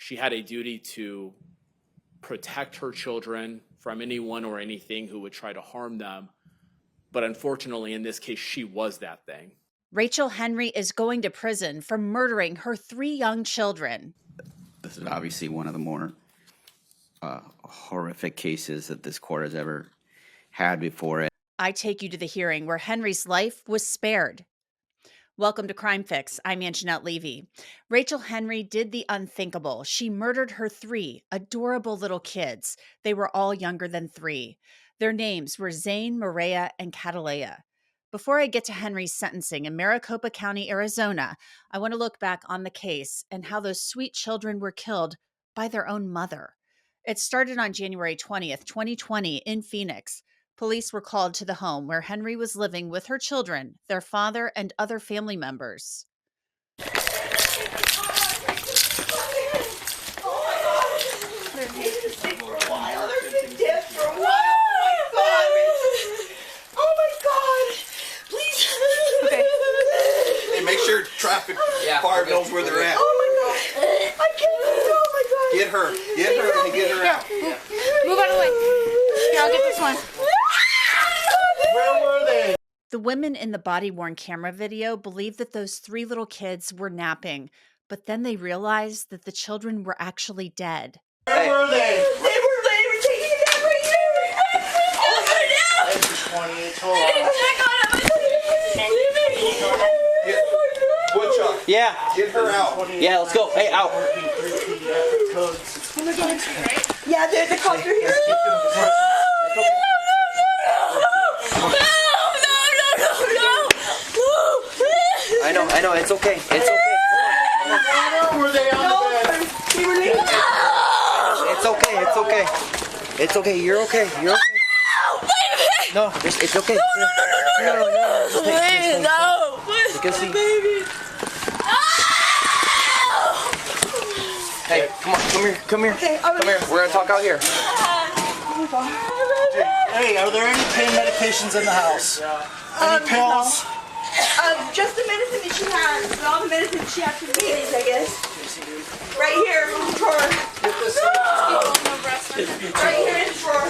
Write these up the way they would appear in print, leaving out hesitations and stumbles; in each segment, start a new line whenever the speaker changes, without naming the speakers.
She had a duty to protect her children from anyone or anything who would try to harm them. But unfortunately, in this case, she was that thing.
Rachel Henry is going to prison for murdering her 3 young children.
This is obviously one of the more horrific cases that this court has ever had before it.
I take you to the hearing where Henry's life was spared. Welcome to Crime Fix. I'm Angenette Levy. Rachel Henry did the unthinkable. She murdered her 3 adorable little kids. They were all younger than 3. Their names were Zane, Mireya, and Cataleya. Before I get to Henry's sentencing in Maricopa County, Arizona, I want to look back on the case and how those sweet children were killed by their own mother. It started on January 20th, 2020 in Phoenix. Police were called to the home where Henry was living with her children, their father, and other family members.
Make sure traffic fire knows where they're at.
Oh my God! I can't. Oh my God!
Get her and get her out.
Move out of the way. Here, I'll get this one.
Where were they?
The women in the body-worn camera video believed that those 3 little kids were napping, but then they realized that the children were actually dead.
Where were they?
They were taking a nap right here. Oh my God! I didn't check on him.
Woodchuck.
Yeah.
Get her out.
Yeah, let's go. Hey, out.
Oh my God! Yeah, the cops are here.
I know. It's okay. It's okay.
Were they on the bed?
They were leaving.
It's okay. It's okay. You're okay. No, it's okay. No.
Please, no.
Take a seat.
Baby.
Hey, come here.
Okay,
Come here. We're gonna talk out here.
Hey, are there any pain medications in the house? Any pills?
No. Just the medicine that she has. And all the medicine she has for babies, I guess. Right here in the drawer. Right here in the drawer.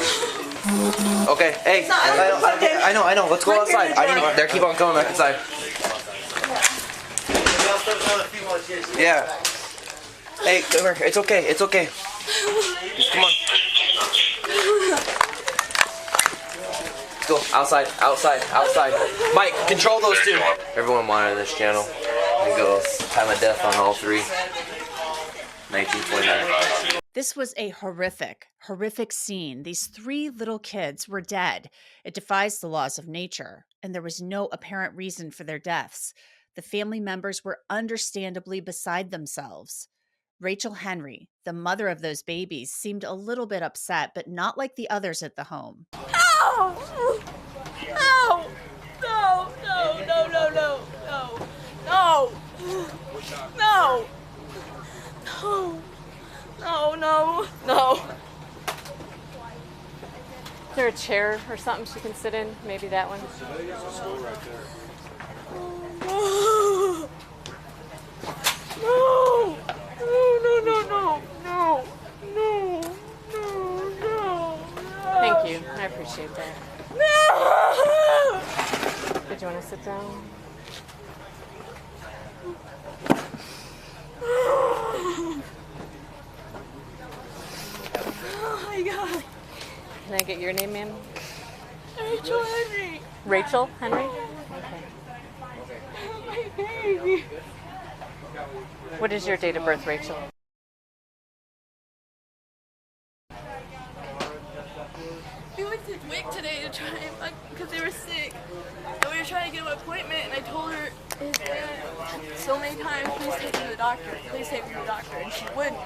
Okay. Hey, I know. Let's go outside. They keep on coming back inside. Yeah. Hey, come here. It's okay. Just come on. Let's go outside. Mike, control those 2. Everyone monitor this channel. It goes time of death on all 3. 1929.
This was a horrific scene. These 3 little kids were dead. It defies the laws of nature, and there was no apparent reason for their deaths. The family members were understandably beside themselves. Rachel Henry, the mother of those babies, seemed a little bit upset, but not like the others at the home.
No!
Is there a chair or something she can sit in? Maybe that one.
No.
Thank you. I appreciate that.
No!
Did you want to sit down?
Oh my God.
Can I get your name, ma'am?
Rachel Henry.
Rachel Henry? Okay.
My baby.
What is your date of birth, Rachel?
We went to WIC today to try and because they were sick. And we were trying to get an appointment, and I told her so many times, please take me to the doctor, and she wouldn't.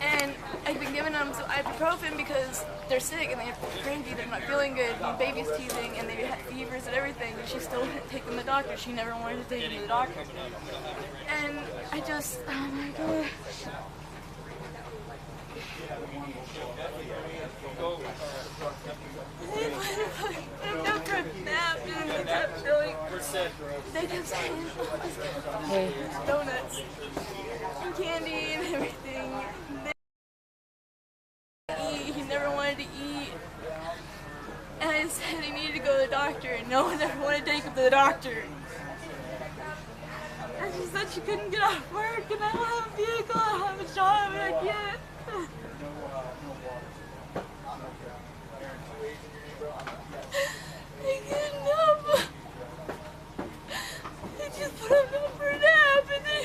And I've been giving them ibuprofen because they're sick and they have cranky, they're not feeling good, and the baby's teething, and they had fevers and everything, and she still wouldn't take them to the doctor. She never wanted to take them to the doctor. And I just, oh my gosh. They kept napping, they kept feeling, they kept saying, donuts and candy and everything. no one ever wanted to take him to the doctor. And she said she couldn't get off work, and I don't have a vehicle, I don't have a job, and I can't. I couldn't help. They just put him down for a nap, and then I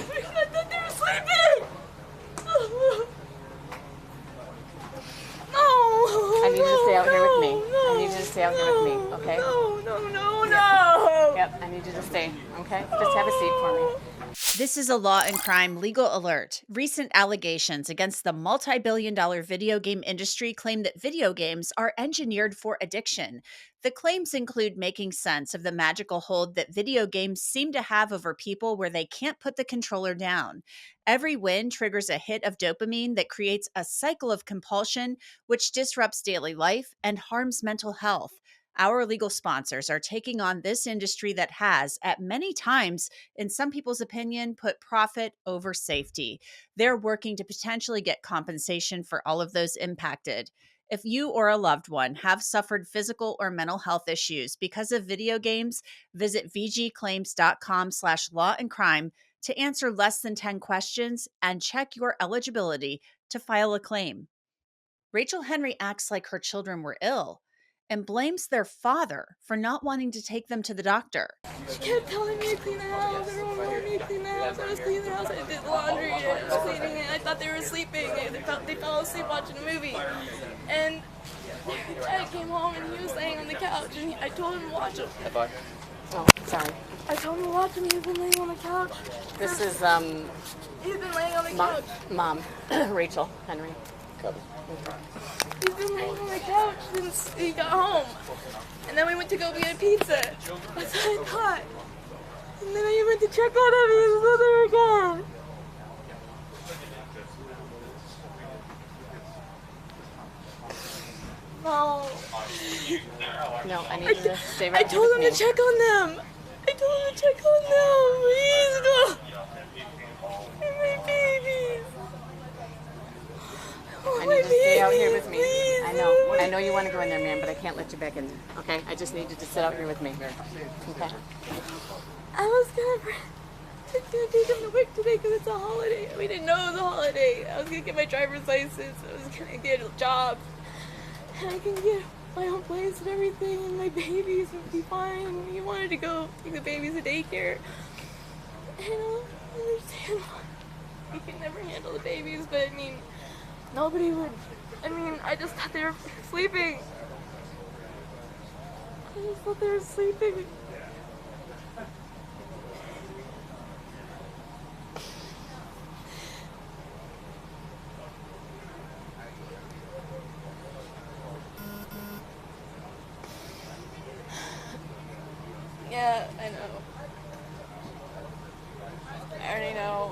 thought they were sleeping. No.
I need you to stay out here with me.
No,
I need you to stay out here with me, okay?
No.
Yep, I need you to stay, okay? Just have a seat for me.
This is a Law and Crime legal alert. Recent allegations against the multi-billion-dollar video game industry claim that video games are engineered for addiction. The claims include making sense of the magical hold that video games seem to have over people where they can't put the controller down. Every win triggers a hit of dopamine that creates a cycle of compulsion, which disrupts daily life and harms mental health. Our legal sponsors are taking on this industry that has, at many times, in some people's opinion, put profit over safety. They're working to potentially get compensation for all of those impacted. If you or a loved one have suffered physical or mental health issues because of video games, visit vgclaims.com/lawandcrime to answer less than 10 questions and check your eligibility to file a claim. Rachel Henry acts like her children were ill and blames their father for not wanting to take them to the doctor.
She kept telling me to clean the house. Everyone wanted me to clean the house. I was cleaning the house. I did the laundry. I was cleaning it. I thought they were sleeping. They fell asleep watching a movie. And Dad came home and he was laying on the couch. And I told him to watch him.
Oh, sorry.
I told him to watch him. He's been laying on the couch.
This is,
He's been laying on the couch.
Mom, Rachel Henry.
He's been laying on the couch since he got home. And then we went to go get a pizza. That's what I thought. And then I went to check on him. He was there again. No.
No, I need you to stay right
I told him
here
to
with me.
check on them. I told him to check on them. Please, no. And my babies.
I need you to stay out here with me. I know you want to go in there, man, but I can't let you back in there. Okay? I just need you to sit out here with me. Okay?
I was gonna take him to work today because it's a holiday. We didn't know it was a holiday. I was gonna get my driver's license. I was gonna get a job. And I can get my own place and everything, and my babies would be fine. He wanted to go take the babies to daycare. And I don't understand why he can never handle the babies, but I mean, nobody would. I mean, I just thought they were sleeping. I just thought they were sleeping. Yeah, I know. I already know.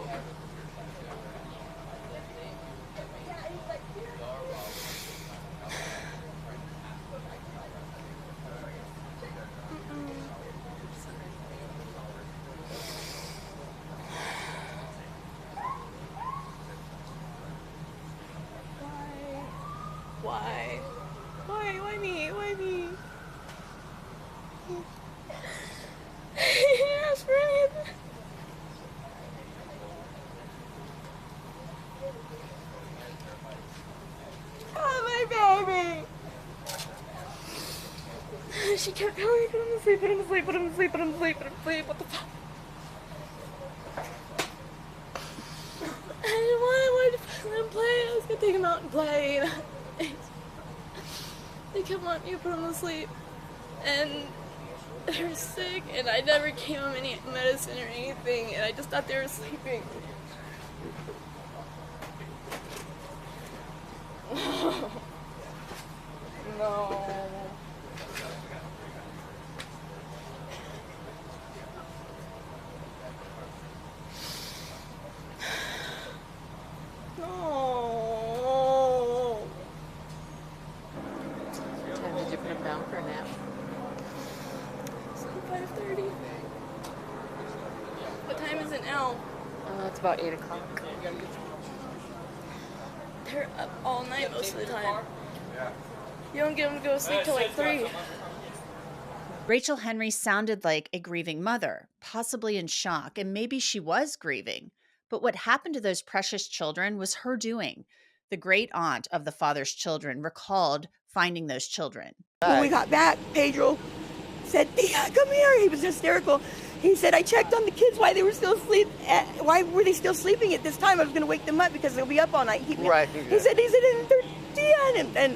Why? Why me? Why me? He didn't ask for anything. Oh, my baby! She kept telling me, put him to sleep, put him to sleep, put him to sleep, put him to sleep, put him to sleep. What the fuck? I didn't want to let him play. I was gonna take him out and play. They kept wanting me to put him to sleep. And they were sick, and I never gave them any medicine or anything, and I just thought they were sleeping. No. No.
What time did you put him down for a nap?
5:30. What time is it now?
It's about 8 o'clock.
They're up all night most of the time. You don't get them to go to sleep till like 3.
Rachel Henry sounded like a grieving mother, possibly in shock, and maybe she was grieving. But what happened to those precious children was her doing. The great aunt of the father's children recalled finding those children.
When we got back, Pedro said, "Tia, come here." He was hysterical. He said, "I checked on the kids why they were still asleep. Why were they still sleeping at this time? I was going to wake them up because they'll be up all night."
Right.
He said, and they're Tia, and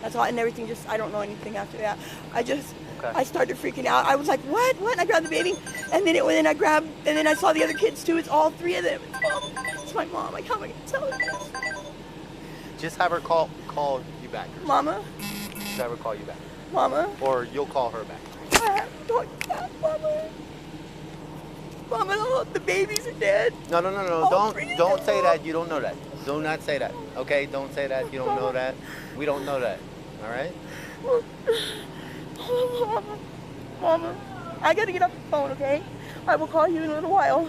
that's all, and everything. Just I don't know anything after that. I started freaking out. I was like, "What? What?" And I grabbed the baby, and then I saw the other kids too. It's all three of them. It's my mom. How am I going to tell her this?
Just have her call you back.
Mama.
Just have her call you back.
Mama.
Or you'll call her back.
I have to talk to that, Mama. Mama, the babies are dead.
No. Don't say that. You don't know that. Do not say that. Okay? Don't say that. You don't know that. We don't know that. All right?
Mama, I gotta get off the phone, okay? I will call you in a little while.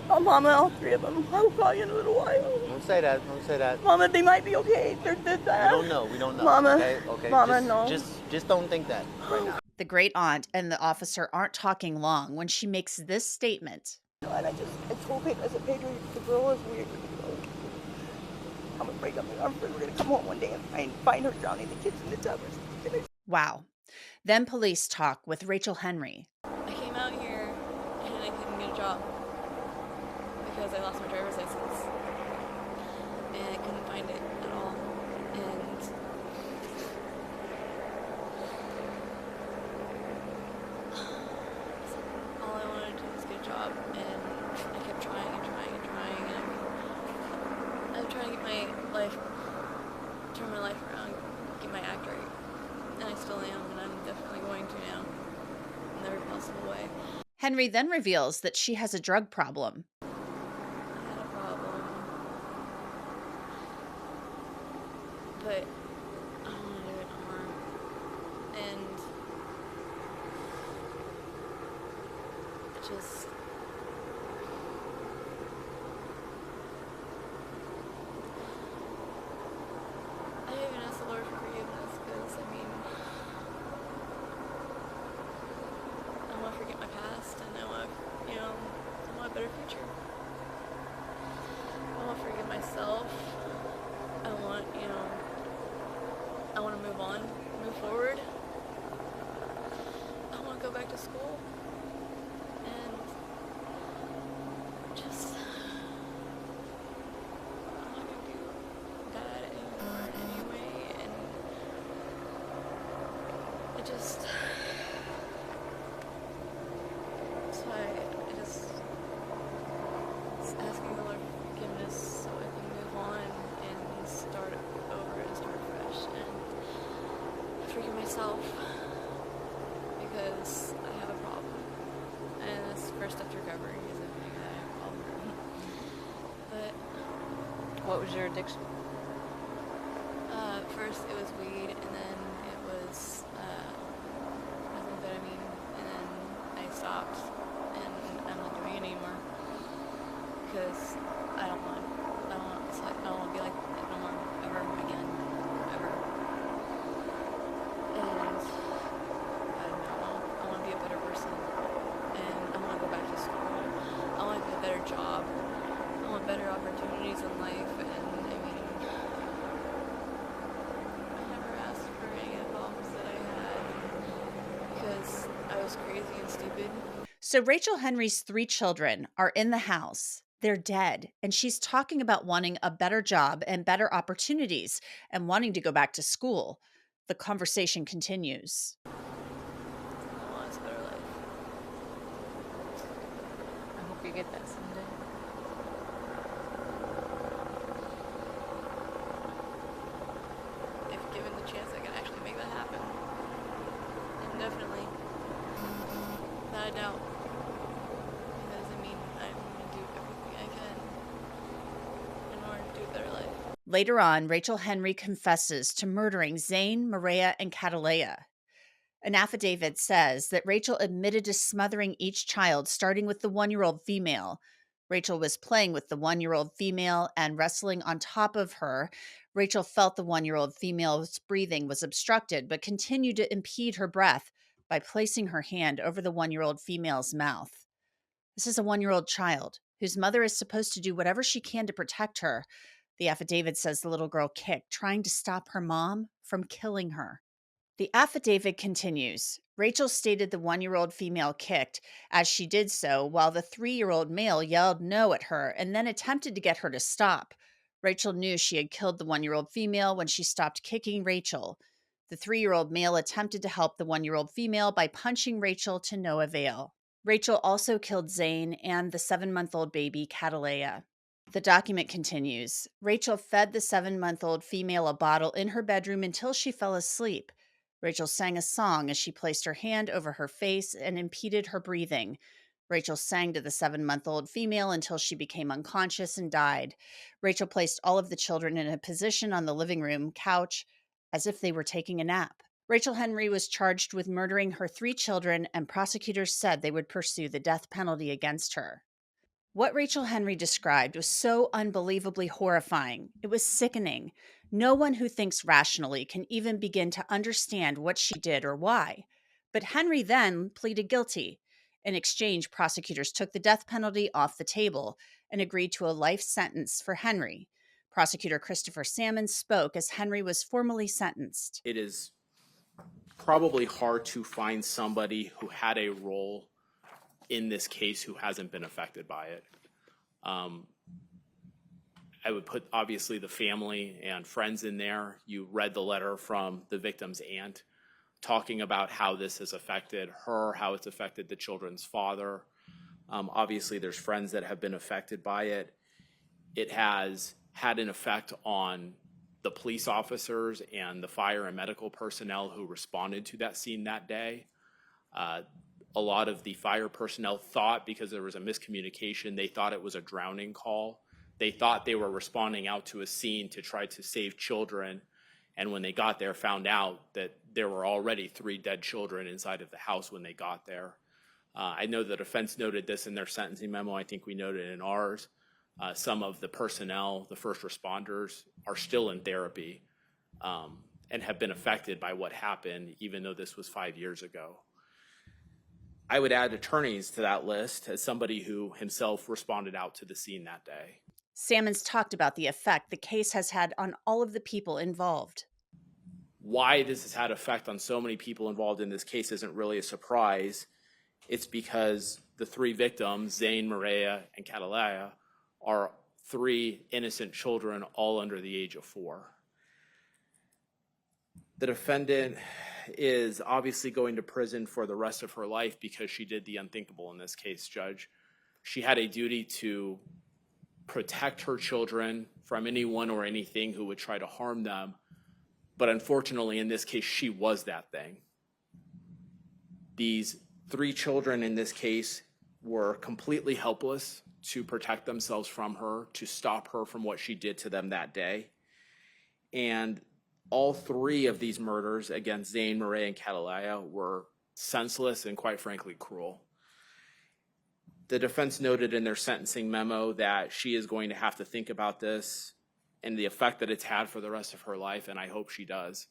Mama, all three of them. I will call you in a little while.
Don't say that. Don't say that.
Mama, they might be okay.
We don't know. We don't know.
Mama.
Okay?
Mama, no.
Just don't think that right now.
The great aunt and the officer aren't talking long when she makes this statement.
And I told Pedro, I said, "Pedro, the girl is weird. I'm afraid we're gonna come home one day and find her drowning the kids in the tub."
Wow. Then police talk with Rachel Henry.
I came out here and I couldn't get a job because I lost my driver's license and I couldn't find it at all. And all I wanted to do was get a job, and I kept trying and I'm trying to get my life, turn my life around, get my act right. And I still am, and I'm definitely going to now, in every possible way.
Henry then reveals that she has a drug problem.
I had a problem, but I don't want to do it no more. And it just, I even asked the Lord for forgiveness, because I want to forget my past, and I want a better future. I want to forgive myself. I want to move on, move forward. I want to go back to school and just, I'm not going to do that anymore anyway, and it just, that's why I just asking the Lord for forgiveness so I can move on and start over and start fresh and forgive myself, because I have a problem, and that's the first step to recovery, is admitting that I have a problem. But
What was your addiction?
first it was weed, and then it was methamphetamine, and then I stopped, and I'm not doing it anymore, because I don't want to be like that no more, ever again, ever. And I don't know, I want to be a better person, and I want to go back to school. I want to get a better job. I want better opportunities in life, and I never asked for any of the problems that I had, because I was crazy and stupid.
So Rachel Henry's 3 children are in the house. They're dead. And she's talking about wanting a better job and better opportunities and wanting to go back to school. The conversation continues.
I want a better life.
I hope you get that someday.
If given the chance, I can actually make that happen. And definitely, without a doubt. Because I'm going to do everything I can in order to do a better life.
Later on, Rachel Henry confesses to murdering Zane, Mireya, and Cataleya. An affidavit says that Rachel admitted to smothering each child, starting with the 1-year-old female. Rachel was playing with the 1-year-old female and wrestling on top of her. Rachel felt the 1-year-old female's breathing was obstructed, but continued to impede her breath. by placing her hand over the 1-year-old female's mouth. This is a 1-year-old child whose mother is supposed to do whatever she can to protect her. The affidavit says the little girl kicked, trying to stop her mom from killing her. The affidavit continues. Rachel stated the 1-year-old female kicked as she did so, while the 3-year-old male yelled no at her and then attempted to get her to stop. Rachel knew she had killed the 1-year-old female when she stopped kicking Rachel. The 3-year-old male attempted to help the 1-year-old female by punching Rachel to no avail. Rachel also killed Zane and the 7-month-old baby, Cataleya. The document continues. Rachel fed the 7-month-old female a bottle in her bedroom until she fell asleep. Rachel sang a song as she placed her hand over her face and impeded her breathing. Rachel sang to the 7-month-old female until she became unconscious and died. Rachel placed all of the children in a position on the living room couch as if they were taking a nap. Rachel Henry was charged with murdering her 3 children, and prosecutors said they would pursue the death penalty against her. What Rachel Henry described was so unbelievably horrifying. It was sickening. No one who thinks rationally can even begin to understand what she did or why. But Henry then pleaded guilty. In exchange, prosecutors took the death penalty off the table and agreed to a life sentence for Henry. Prosecutor Christopher Salmon spoke as Henry was formally sentenced.
It is probably hard to find somebody who had a role in this case who hasn't been affected by it. I would put obviously the family and friends in there. You read the letter from the victim's aunt talking about how this has affected her, how it's affected the children's father. Obviously there's friends that have been affected by it. It has had an effect on the police officers and the fire and medical personnel who responded to that scene that day. A lot of the fire personnel thought, because there was a miscommunication, they thought it was a drowning call. They thought they were responding out to a scene to try to save children. And when they got there, found out that there were already 3 dead children inside of the house when they got there. I know the defense noted this in their sentencing memo. I think we noted it in ours. Some of the personnel, the first responders, are still in therapy and have been affected by what happened, even though this was 5 years ago. I would add attorneys to that list as somebody who himself responded out to the scene that day.
Salmon's talked about the effect the case has had on all of the people involved.
Why this has had effect on so many people involved in this case isn't really a surprise. It's because the 3 victims, Zane, Mireya, and Cataleya, are 3 innocent children, all under the age of 4. The defendant is obviously going to prison for the rest of her life because she did the unthinkable in this case, Judge. She had a duty to protect her children from anyone or anything who would try to harm them. But unfortunately, in this case, she was that thing. These 3 children in this case were completely helpless to protect themselves from her, to stop her from what she did to them that day. And all 3 of these murders against Zane, Mireya, and Cataleya were senseless and quite frankly cruel. The defense noted in their sentencing memo that she is going to have to think about this and the effect that it's had for the rest of her life, and I hope she does,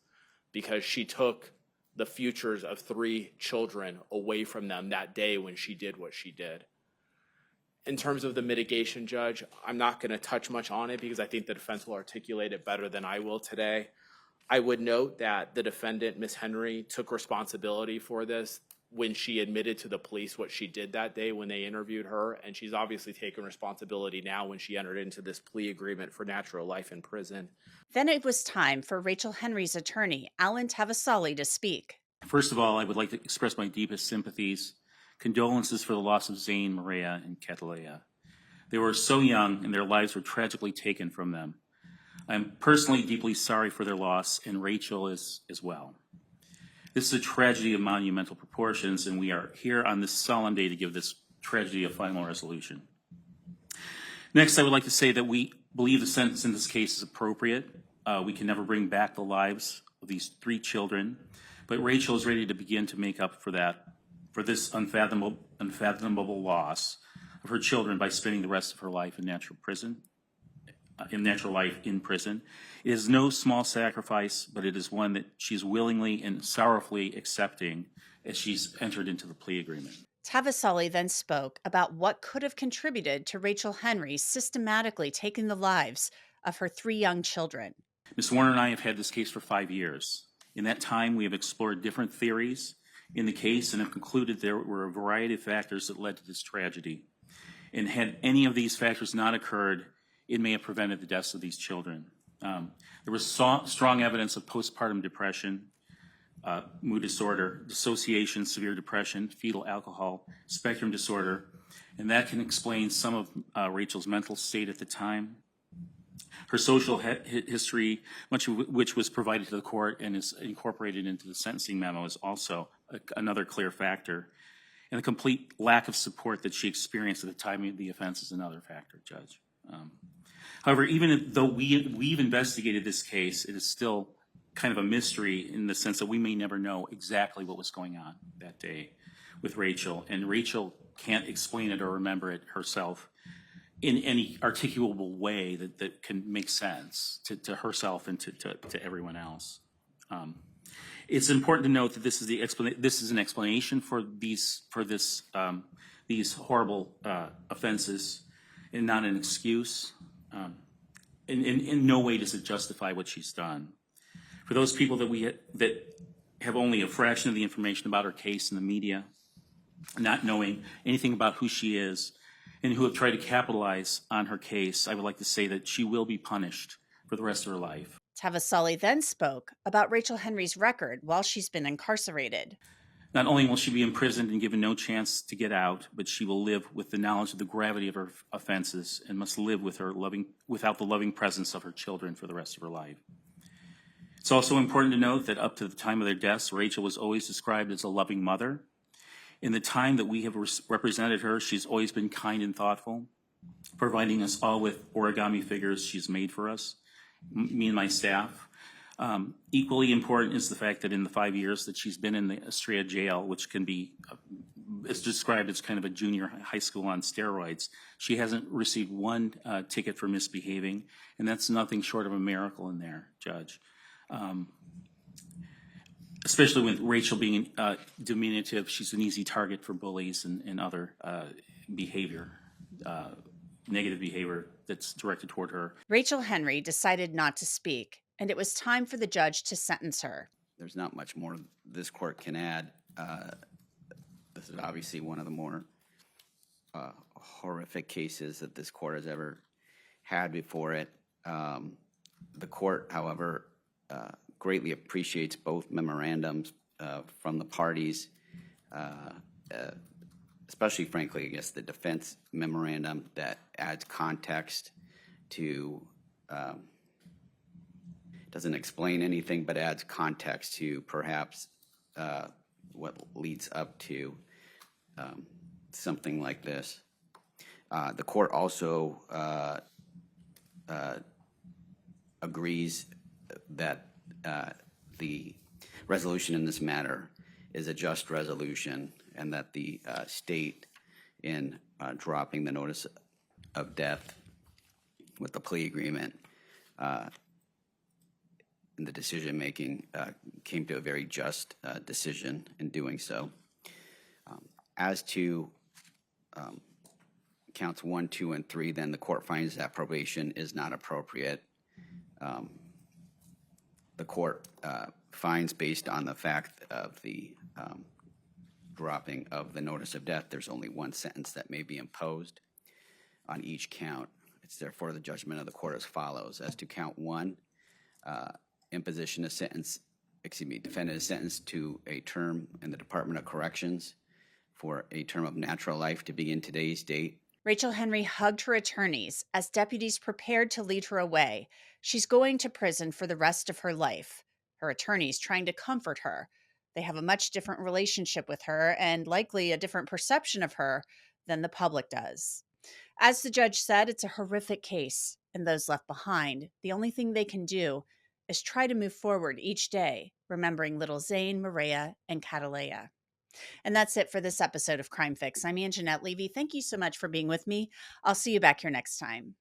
because she took the futures of 3 children away from them that day when she did what she did. In terms of the mitigation, Judge, I'm not going to touch much on it because I think the defense will articulate it better than I will today. I would note that the defendant, Ms. Henry, took responsibility for this when she admitted to the police what she did that day when they interviewed her, and she's obviously taken responsibility now when she entered into this plea agreement for natural life in prison.
Then it was time for Rachel Henry's attorney, Alan Tavasali, to speak.
First of all, I would like to express my deepest sympathies, condolences for the loss of Zane, Mireya, and Cataleya. They were so young and their lives were tragically taken from them. I am personally deeply sorry for their loss, and Rachel is as well. This is a tragedy of monumental proportions, and we are here on this solemn day to give this tragedy a final resolution. Next, I would like to say that we believe the sentence in this case is appropriate. We can never bring back the lives of these 3 children, but Rachel is ready to begin to make up for that, for this unfathomable loss of her children by spending the rest of her life in natural prison. in natural life in prison. It is no small sacrifice, but it is one that she's willingly and sorrowfully accepting as she's entered into the plea agreement.
Tavasali then spoke about what could have contributed to Rachel Henry systematically taking the lives of her 3 young children.
Ms. Warner and I have had this case for 5 years. In that time, we have explored different theories in the case and have concluded there were a variety of factors that led to this tragedy. And had any of these factors not occurred, it may have prevented the deaths of these children. There was strong evidence of postpartum depression, mood disorder, dissociation, severe depression, fetal alcohol spectrum disorder, and that can explain some of Rachel's mental state at the time. Her social history, much of which was provided to the court and is incorporated into the sentencing memo, is also another clear factor. And the complete lack of support that she experienced at the time of the offense is another factor, Judge. However, even though we've investigated this case, it is still kind of a mystery in the sense that we may never know exactly what was going on that day with Rachel, and Rachel can't explain it or remember it herself in any articulable way that can make sense to herself and to everyone else. It's important to note that this is an explanation for these horrible offenses, and not an excuse. In no way does it justify what she's done. For those people that have only a fraction of the information about her case in the media, not knowing anything about who she is, and who have tried to capitalize on her case, I would like to say that she will be punished for the rest of her life.
Tavasali then spoke about Rachel Henry's record while she's been incarcerated.
Not only will she be imprisoned and given no chance to get out, but she will live with the knowledge of the gravity of her offenses and must live with without the loving presence of her children for the rest of her life. It's also important to note that up to the time of their deaths, Rachel was always described as a loving mother. In the time that we have represented her, she's always been kind and thoughtful, providing us all with origami figures she's made for us, me and my staff. Equally important is the fact that in the 5 years that she's been in the Estrella jail, which can be, it's described as kind of a junior high school on steroids, she hasn't received one ticket for misbehaving, and that's nothing short of a miracle in there, Judge. Especially with Rachel being diminutive, she's an easy target for bullies and other behavior, negative behavior that's directed toward her.
Rachel Henry decided not to speak, and it was time for the judge to sentence her.
There's not much more this court can add. This is obviously one of the more horrific cases that this court has ever had before it. The court, however, greatly appreciates both memorandums from the parties, especially, frankly, I guess, the defense memorandum that adds context to, doesn't explain anything, but adds context to perhaps what leads up to something like this. The court also agrees that the resolution in this matter is a just resolution, and that the state, in dropping the notice of death with the plea agreement, in the decision making, came to a very just decision in doing so. As to counts 1, 2, and 3, then the court finds that probation is not appropriate. The court finds, based on the fact of the dropping of the notice of death, there's only one sentence that may be imposed on each count. It's therefore the judgment of the court as follows. As to count 1, imposition of sentence, defendant is sentenced to a term in the Department of Corrections for a term of natural life to begin today's date.
Rachel Henry hugged her attorneys as deputies prepared to lead her away. She's going to prison for the rest of her life. Her attorneys trying to comfort her. They have a much different relationship with her and likely a different perception of her than the public does. As the judge said, it's a horrific case, and those left behind, the only thing they can do is try to move forward each day, remembering little Zane, Mireya, and Cataleya. And that's it for this episode of Crime Fix. I'm Angenette Levy. Thank you so much for being with me. I'll see you back here next time.